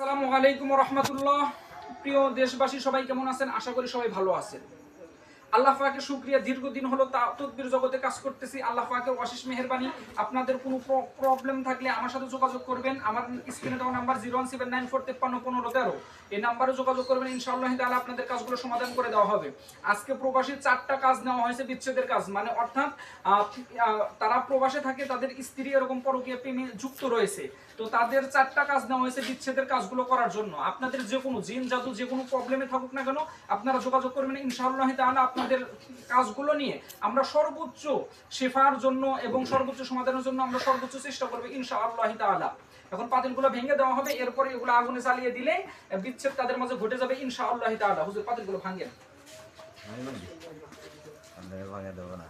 আসসালামু আলাইকুম রহমতুল্লাহ। প্রিয় দেশবাসী সবাই কেমন আছেন? আশা করি সবাই ভালো আছেন। আল্লাহ পাকের শুকরিয়া, দীর্ঘদিন হলো তদবির জগতে কাজ করতেছি। আল্লাহ পাকের অশেষ মেহেরবানি। আপনাদের কোনো প্রবলেম থাকলে আমার সাথে যোগাযোগ করবেন। আমার স্ক্রিনে দেওয়া নাম্বার 01794531513, এই নাম্বারে যোগাযোগ করবেন। ইনশাআল্লাহ তাআলা আপনাদের কাজগুলো সমাধান করে দেওয়া হবে। আজকে প্রবাসী 4টা কাজ নেওয়া হয়েছে, বিচ্ছেদের কাজ, মানে অর্থাৎ তারা প্রবাসে থাকে, তাদের স্ত্রী এরকম পরকীয়া প্রেমে যুক্ত রয়েছে, তো তাদের 4টা কাজ নেওয়া হয়েছে বিচ্ছেদের কাজগুলো করার জন্য। আপনাদের যে কোনো জিন জাদু যে কোনো প্রবলেমে থাকুক না কেন, আপনারা যোগাযোগ করবেন। ইনশাআল্লাহ তাআলা আপনাদের কাজগুলো নিয়ে আমরা সর্বোচ্চ শেফার জন্য এবং সর্বোচ্চ সমাধানের জন্য আমরা সর্বোচ্চ চেষ্টা করব ইনশাআল্লাহ তাআলা। এখন পাতিলগুলো ভেঙে দেওয়া হবে, এরপরে এগুলো আগুনে জ্বালিয়ে দিলে বিচ্ছেদ তাদের মাঝে ঘটে যাবে ইনশাআল্লাহ তাআলা। হুজুর পাতিলগুলো ভাঙেন। ভাঙে দেবো না।